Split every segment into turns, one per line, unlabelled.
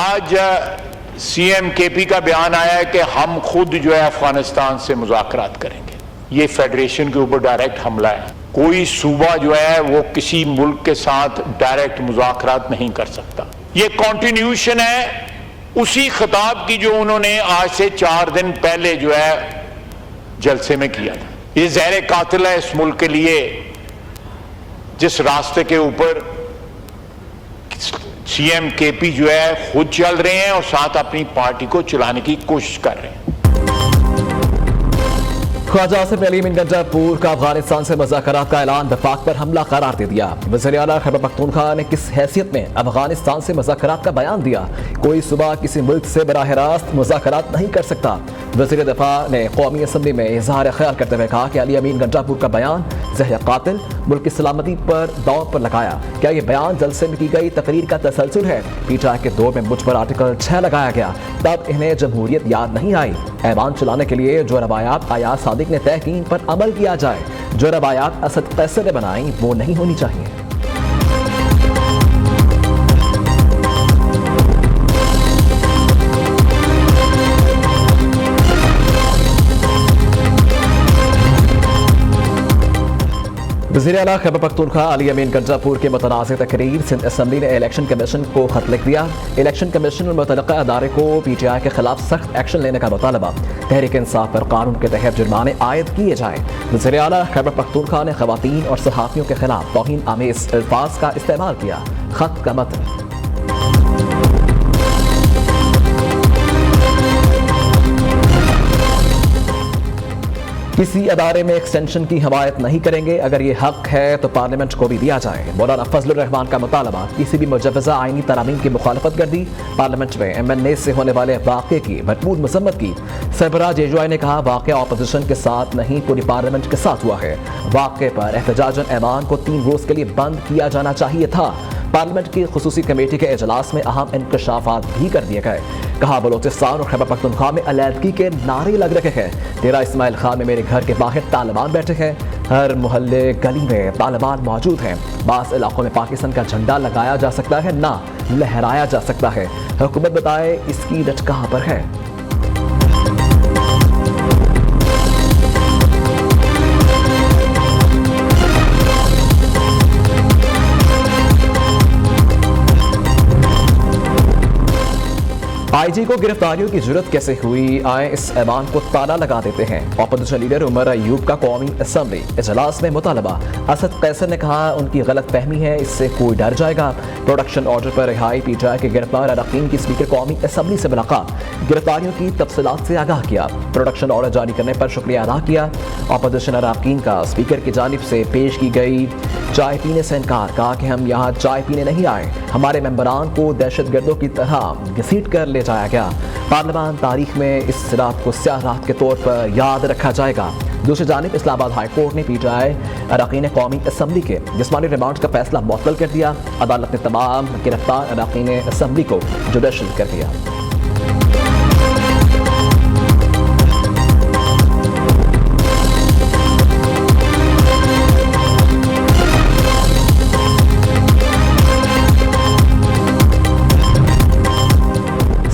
आज CM KP का बयान आया है कि हम खुद जो है अफगानिस्तान से मुज़ाकरात करेंगे। ये फेडरेशन के ऊपर डायरेक्ट हमला है। कोई सूबा जो है वो किसी मुल्क के साथ डायरेक्ट मुज़ाकरात नहीं कर सकता। ये कॉन्टिन्यूशन है उसी खिताब की जो उन्होंने आज से 4 दिन पहले जो है जलसे में किया था। ये ज़हर कातिल है इस मुल्क के लिए, जिस रास्ते के ऊपर सीएम केपी जो है खुद चल रहे हैं और साथ अपनी पार्टी को चलाने की कोशिश कर रहे हैं।
ख्वाजा आसिफ अली अमीन गंजापुर का अफगानिस्तान से मुज़ाकरात का ऐलान वफाक पर हमला करार दे दिया। वज़ीर आला खैबर पख्तूनख्वा ने किस हैसियत में अफगानिस्तान से मुज़ाकरात का बयान दिया? कोई सूबा किसी मुल्क से बराह रास्त मुज़ाकरात नहीं कर सकता। वज़ीर दफ़ा ने कौमी असम्बली में इज़हार ख्याल करते हुए कहा कि अली अमीन गंजापुर का बयान ज़हर कातिल मुल्क की सलामती पर दांव पर लगाया। क्या ये बयान जलसे में की गई तकरीर का तसलसल है? पीटीआई के दौर में मुझ पर आर्टिकल 6 लगाया गया, तब इन्हें जमहूरियत याद नहीं आई। ऐवान चलाने के लिए जो रवायात आयात सादिक ने तय की पर अमल किया जाए। जो रवायात असद कैसर ने बनाई वो नहीं होनी चाहिए। वज़ीर आला खैबर पख्तूनख्वा अली अमीन गंजापुर के मुतनाज़ तकरीर सिंध असम्बली ने इलेक्शन कमीशन को खत लिख दिया। इलेक्शन कमीशन और मुतल्लिक़ा अदारे को पीटीआई के खिलाफ सख्त एक्शन लेने का मुतालबा। तहरीक इंसाफ पर कानून के तहत जुर्माने आयद किए जाए। वज़ीर आला खैबर पख्तूनख्वा ने ख़वातीन और सहाफ़ियों के खिलाफ तौहीन आमेज़ अल्फाज का इस्तेमाल किया। खत का मतलब किसी अदारे में एक्सटेंशन की हमायत नहीं करेंगे। अगर ये हक है तो पार्लियामेंट को भी दिया जाए। मौलाना फजलुर रहमान का मुतालबा। किसी भी मुजव्वज़ा आईनी तरामीम की मुखालफत कर दी। पार्लियामेंट में MNA से होने वाले वाक़े की भरपूर मज़म्मत की। सरबराह जेजुआई ने कहा वाक़या अपोजिशन के साथ नहीं पूरी पार्लियामेंट के साथ हुआ है। वाक़े पर एहतजाजन ऐवान को 3 रोज़ के लिए बंद किया जाना चाहिए था। पार्लियामेंट की खुसूसी कमेटी के इजलास में अहम इंकशाफात भी कर दिए गए। कहा बलोचिस्तान और खैबर पख्तूनख्वा में अलहदगी के नारे लग रहे हैं। तेरा इस्माइल खान में मेरे घर के बाहर तालिबान बैठे हैं। हर मोहल्ले गली में तालिबान मौजूद हैं। बास इलाकों में पाकिस्तान का झंडा लगाया जा सकता है, ना लहराया जा सकता है। हुकूमत बताए इसकी रट कहाँ पर है। आईजी को गिरफ्तारियों की जरूरत कैसे हुई? आए इस ऐवान को ताला लगा देते हैं। अपोजिशन लीडर उमर अयूब का कौमी असम्बली इजलास में मुतालबा। असद कैसर ने कहा उनकी गलत फहमी है, इससे कोई डर जाएगा। प्रोडक्शन ऑर्डर पर रिहाई पीटीआई के गिरफ्तार अरकान की स्पीकर कौमी असम्बली से मुलाकात। गिरफ्तारियों की तफसीलात से आगाह किया। प्रोडक्शन ऑर्डर जारी करने पर शुक्रिया अदा किया। अपोजिशन अरकान का स्पीकर की जानिब से पेश की गई चाय पीने से इनकार। कहा कि हम यहाँ चाय पीने नहीं आए, हमारे मेंबरान को दहशतगर्दों की तरह घसीट कर ले जाया गया। पार्लियामान तारीख में इस रात को स्याह रात के तौर पर याद रखा जाएगा। दूसरी जानिब इस्लामाबाद हाई कोर्ट ने पीटीआई अरकान कौमी असम्बली के जिस्मानी रिमांड का फैसला मुअत्तल कर दिया। अदालत ने तमाम गिरफ्तार अरकान असम्बली को जुडिशल कर दिया।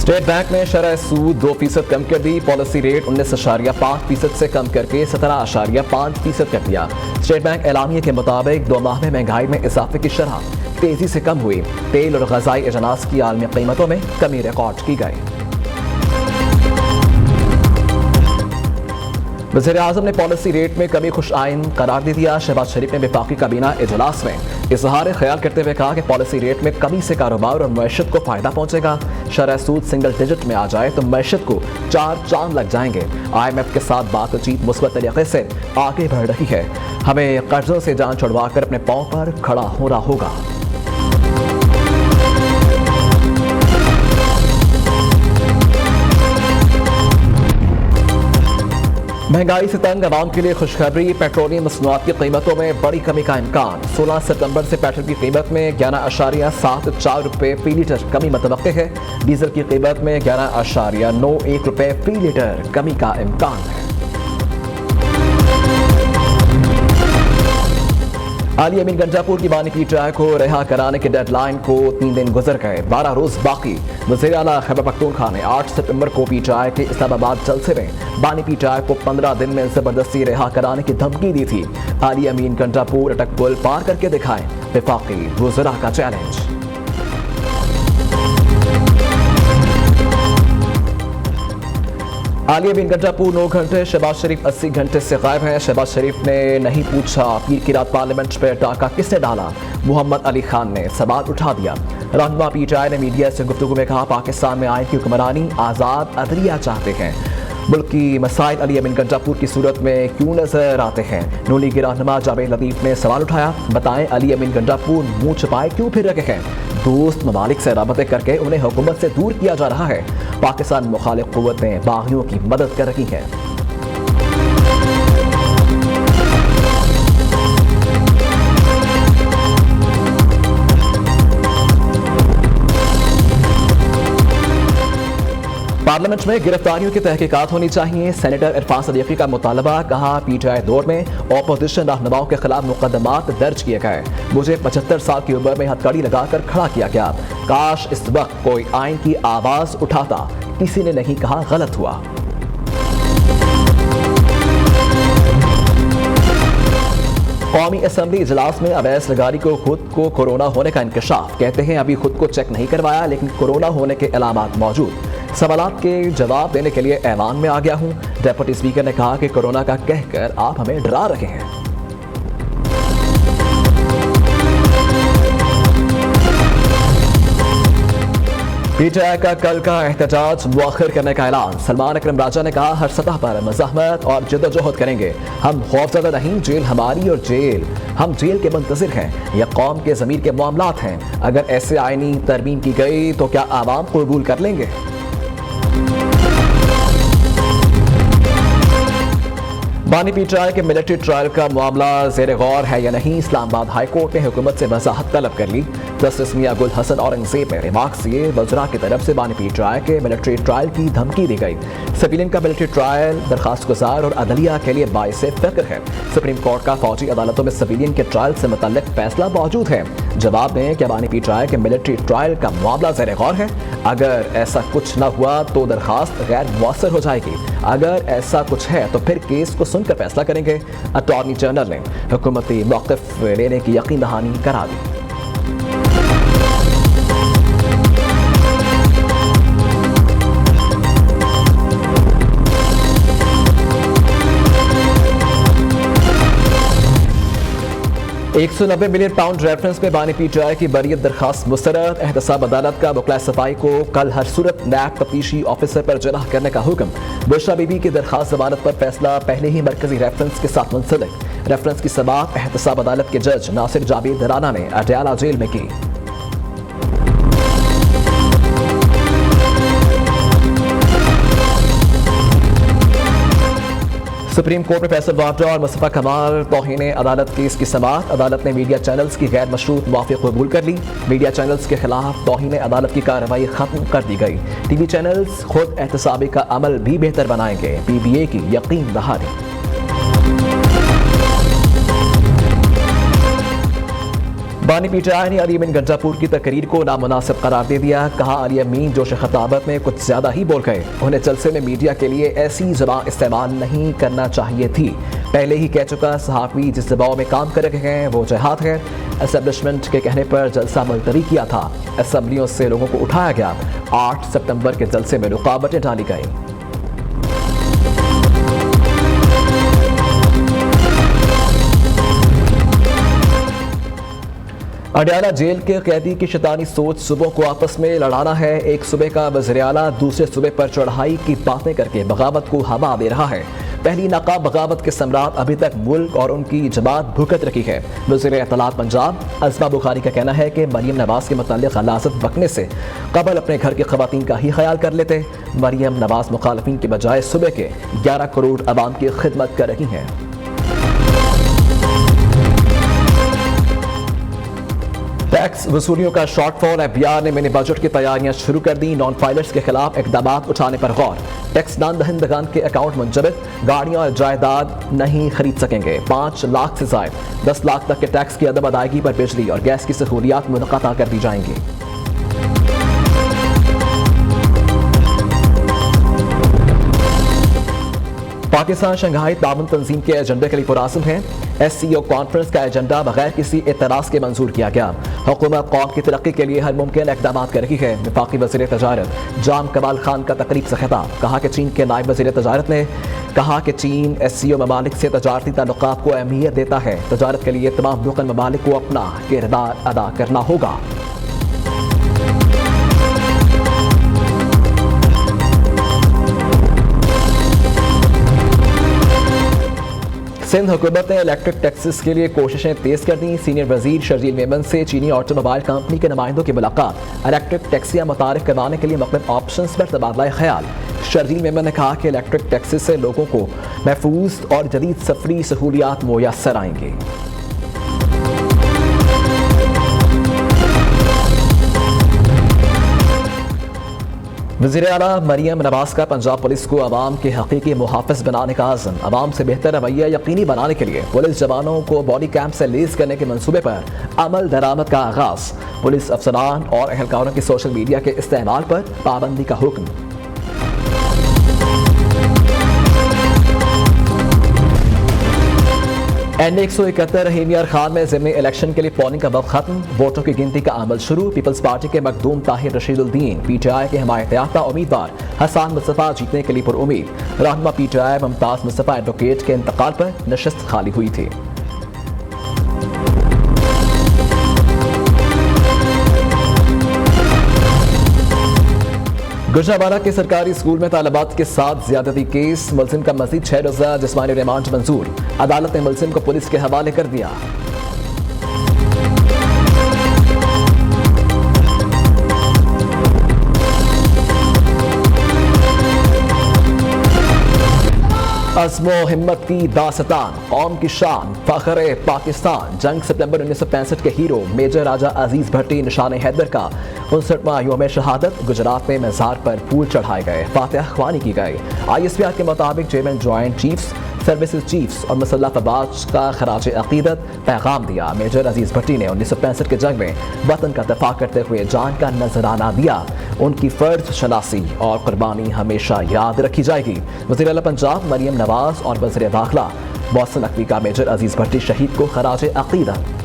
स्टेट बैंक ने शरह सूद 2% कम कर दी। पॉलिसी रेट 19.5% से कम करके 17.5% कर दिया। स्टेट बैंक एलामिया के मुताबिक 2 माह में महंगाई में इजाफे की शरह तेजी से कम हुई। तेल और ग़ज़ाई अजनास की आलमी कीमतों में कमी रिकॉर्ड की गई। वज़ीर आज़म ने पॉलिसी रेट में कमी खुश आइन करार दे दिया। शहबाज शरीफ ने वफाकी काबीना इजलास में इजहार ख्याल करते हुए कहा कि पॉलिसी रेट में कमी से कारोबार और मैशत को फायदा पहुंचेगा। शरह सूद सिंगल डिजिट में आ जाए तो मैशत को 4 चांद लग जाएंगे। IMF के साथ बातचीत मुस्बत तरीके से आगे बढ़ रही है। हमें कर्जों से जान छुड़वा कर अपने पांव पर खड़ा होना होगा। महंगाई से तंग आवाम के लिए खुशखबरी। पेट्रोलियम मसनूआत की कीमतों में बड़ी कमी का इम्कान। 16 सितंबर से पेट्रोल की कीमत में 11.74 रुपये फी लीटर कमी मुतवक्के है। डीजल की कीमत में 11.91 रुपये फी लीटर कमी का इम्कान है। आली अमीन गंजापुर की बानी पीटीआई को रिहा कराने के डेडलाइन को 3 दिन गुजर गए, 12 रोज बाकी। वज़ीर आला खैबर पख्तूनख्वा ने 8 सितंबर को पीटीआई के इस्लामाबाद जलसे में बानी पीटीआई को 15 दिन में जबरदस्ती रिहा कराने की धमकी दी थी। आली अमीन गंजापुर अटक पुल पार करके दिखाएं, वफाकी वज़रा का चैलेंज। आलिया बिन गंजापुर 9 घंटे, शहबाज शरीफ 80 घंटे से गायब हैं। शहबाज शरीफ ने नहीं पूछा पीर की रात पार्लियामेंट पर डाका किसने डाला, मोहम्मद अली खान ने सवाल उठा दिया। रहनुमा पीटीआई ने मीडिया से गुफ्तगू में कहा, पाकिस्तान में आइन की हुक्मरानी, आज़ाद अदलिया चाहते हैं। मुल्क की मसाइल अली अमीन गंजापुर की सूरत में क्यों नजर आते हैं? नून लीग के रहनुमा जावेद लतीफ ने सवाल उठाया, बताएं अली अमीन गंजापुर मुंह छुपाए क्यों फिर रखे हैं? दोस्त ममालिक से राबते करके उन्हें हुकूमत से दूर किया जा रहा है। पाकिस्तान मुखालिफ कुव्वतें बागियों की मदद कर रही हैं। पार्लियामेंट में गिरफ्तारियों की तहकीकात होनी चाहिए, सेनेटर इरफान सदीकी का मुतालबा। कहा, पीटीआई दौर में ऑपोजिशन रहनुमाओं के खिलाफ मुकदमात दर्ज किए गए, मुझे 75 साल की उम्र में हथकड़ी लगाकर खड़ा किया गया। काश इस वक्त कोई आइन की आवाज उठाता, किसी ने नहीं कहा गलत हुआ। कौमी असम्बली इजलास में अवैस लगारी को खुद को कोरोना होने का इंकशाफ, कहते हैं अभी खुद को चेक नहीं करवाया लेकिन कोरोना होने के अलामात मौजूद। सवालात के जवाब देने के लिए ऐवान में आ गया हूं। डेप्यूटी स्पीकर ने कहा कि कोरोना का कहकर आप हमें डरा रहे हैं। पीटीआई का कल का एहतजाज मुअख्खर करने का ऐलान। सलमान अकरम राजा ने कहा, हर सतह पर मज़ाहमत और जद्दोजहद करेंगे। हम खौफज़दा नहीं, जेल हमारी और हम जेल के मुंतज़िर हैं। यह कौम के ज़मीर के मामलात हैं। अगर ऐसे आईनी तरमीम की गई तो क्या आवाम कबूल कर लेंगे? बानी पीटीआई के मिलिट्री ट्रायल का मामला ज़ेर गौर है या नहीं? इस्लामाबाद हाई कोर्ट ने हुकूमत से वजाहत तलब कर ली। जस्टिस मियां गुल हसन औरंगजेब ने रिमार्क्स दिए, वज़रा की तरफ से बानी पीटीआई के मिलिट्री ट्रायल की धमकी दी गई। सिविलियन का मिलिट्री ट्रायल दरखास्त गुजार और अदलिया के लिए बाइस फ़िक्र है। सुप्रीम कोर्ट का फौजी अदालतों में सिविलियन के ट्रायल से मुतल्लिक फैसला मौजूद है। जवाब दें कि बानी पीटीआई के मिलिट्री ट्रायल का मामला ज़ेर गौर है। अगर ऐसा कुछ न हुआ तो दरखास्त गैर मौसर हो जाएगी। अगर ऐसा कुछ है तो फिर केस को सुनकर फैसला करेंगे। अटॉर्नी जनरल ने हुकूमती मौक़िफ़ लेने की यकीन दहानी करा दी। £190 मिलियन रेफरेंस में बानी पीटीआई की बरीयत दरखास्त मुस्तरद। एहतसाब अदालत का वकला सफाई को कल हर सूरत नैब तफ्तीशी ऑफिसर पर जनाह करने का हुक्म। बुशरा बीबी की दरखास्त जमानत पर फैसला पहले ही मरकजी रेफरेंस के साथ मुंसलिक। रेफरेंस की समाअत एहतसाब अदालत के जज नासिर जावेद राना ने अडयाला जेल में की। सुप्रीम कोर्ट में फैसल वाड्रा और मुस्तफा कमाल तौहीन अदालत केस की समाअत। अदालत ने मीडिया चैनल्स की गैर मशरूत मुआफ़िक़ कबूल कर ली। मीडिया चैनल्स के खिलाफ तौहीन अदालत की कार्रवाई खत्म कर दी गई। टीवी चैनल्स खुद एहतसाबी का अमल भी बेहतर बनाएंगे, PBA की यकीन दहानी। बानी पीटीआई ने अली अमीन गंजापुर की तकरीर को नामुनासिब करार दे दिया। कहा, अली अमीन जोश खताबत में कुछ ज्यादा ही बोल गए। उन्हें जलसे में मीडिया के लिए ऐसी ज़बान इस्तेमाल नहीं करना चाहिए थी। पहले ही कह चुका, सहाफ़ी जिस दबाव में काम कर रहे हैं वो जहाद है। एस्टेब्लिशमेंट के कहने पर जलसा मुलतवी किया था। असम्बलियों से लोगों को उठाया गया। 8 सितंबर के जलसे में रुकावटें डाली गई। अडयाला जेल के कैदी की शैतानी सोच सूबों को आपस में लड़ाना है। एक सूबे का वज़ीर आला दूसरे सूबे पर चढ़ाई की बातें करके बगावत को हवा दे रहा है। पहली नाकाब बगावत के सम्राट अभी तक मुल्क और उनकी जमात भुगत रखी है। वज़ीर इत्तलात पंजाब अज़मा बुखारी का कहना है कि मरियम नवाज के मुताल्लिक़ गलाज़त बकने से कबल अपने घर की ख़वातीन का ही ख्याल कर लेते। मरियम नवाज मुखालिफिन के बजाय सूबे के 11 करोड़ आवाम की खिदमत कर रही हैं। टैक्स वसूलियों का शॉर्टफॉल, एफबीआर ने मिनी बजट की तैयारियां शुरू कर दी। नॉन फाइलर्स के खिलाफ इकदाम उठाने पर गौर। टैक्स दान दहिंदगान के अकाउंट मुंजमद, गाड़ियां और जायदाद नहीं खरीद सकेंगे। 5 लाख से ज्यादा 10 लाख तक के टैक्स की अदम अदायगी पर बिजली और गैस की सहूलियात मुनक़ता कर दी जाएंगी। पाकिस्तान शंघाई ताउन तंजीम के एजेंडे के लिए पुरासम है। SCO कॉन्फ्रेंस का एजेंडा बगैर किसी एतराज़ के मंजूर किया गया। हुकूमत कौम की तरक्की के लिए हर मुमकिन इक़दाम कर रही है। वफाकी वज़ीर तजारत जाम कमाल खान का तकरीब से खिताब, कहा कि चीन के नायब वज़ीर तजारत ने कहा कि चीन SCO ममालिक से तजारती ताल्लुकात को अहमियत देता है। तजारत के लिए तमाम रुकन ममालिक को अपना किरदार अदा करना होगा। सिंध हुकूमत ने इलेक्ट्रिक टैक्सेस के लिए कोशिशें तेज कर दी। सीनियर वजीर शर्जील मेमन से चीनी ऑटोमोबाइल कंपनी के नुमाइंदों की मुलाकात। इलेक्ट्रिक टैक्सियां मुतारिफ करवाने के लिए मुख्तलिफ ऑप्शंस पर तबादला ख्याल। शर्जील मेमन ने कहा कि इलेक्ट्रिक टैक्सेस से लोगों को महफूज और जदीद सफरी सहूलियात मुयस्सर आएंगी। वज़ीर आला मरियम नवाज का पंजाब पुलिस को अवाम के हकीकी मुहाफ़िज़ बनाने का आज़म। अवाम से बेहतर रवैया यकीनी बनाने के लिए पुलिस जवानों को बॉडी कैंप से लेस करने के मंसूबे पर अमल दरामद का आगाज़। पुलिस अफसरान और एहलकारों की सोशल मीडिया के इस्तेमाल पर पाबंदी का हुक्म। N171 रहीम यार खान में ज़िमनी इलेक्शन के लिए पोलिंग का वक्त खत्म। वोटों की गिनती का अमल शुरू। पीपल्स पार्टी के मखदूम ताहिर रशीदुद्दीन PTI के हमायत याफ्ता उम्मीदवार हसन मुस्तफ़ा जीतने के लिए पुरुम्मीद। रहनुमा PTI मुमताज़ मुस्तफ़ा एडवोकेट के इंतकाल पर नशिस्त खाली हुई थी। गुजरावाला के सरकारी स्कूल में तालिबात के साथ ज्यादती केस। मुलजिम का मजीद 6 रोज़ा जिस्मानी रिमांड मंजूर। अदालत ने मुलजिम को पुलिस के हवाले कर दिया। अज़्मो हिम्मत की दास्तान, कौम की शान, फ़ख्र पाकिस्तान। जंग सितंबर 1965 के हीरो मेजर राजा अजीज भट्टी निशान हैदर का 59वां यौम शहादत। गुजरात में मज़ार पर फूल चढ़ाए गए, फातिहा ख्वानी की गई। ISPR के मुताबिक chairman joint chiefs services chiefs और मुसल्लह अफवाज का खराज अकीदत पैगाम दिया। मेजर अजीज भट्टी ने 1965 के जंग में वतन का दफा करते हुए जान का नजराना दिया। उनकी फर्ज शनासी और कुर्बानी हमेशा याद रखी जाएगी। वज़ीर आला पंजाब मरियम नवाज और वज़ीर दाखिला मोहसिन नकवी का मेजर अजीज भट्टी शहीद को खराज अकीदत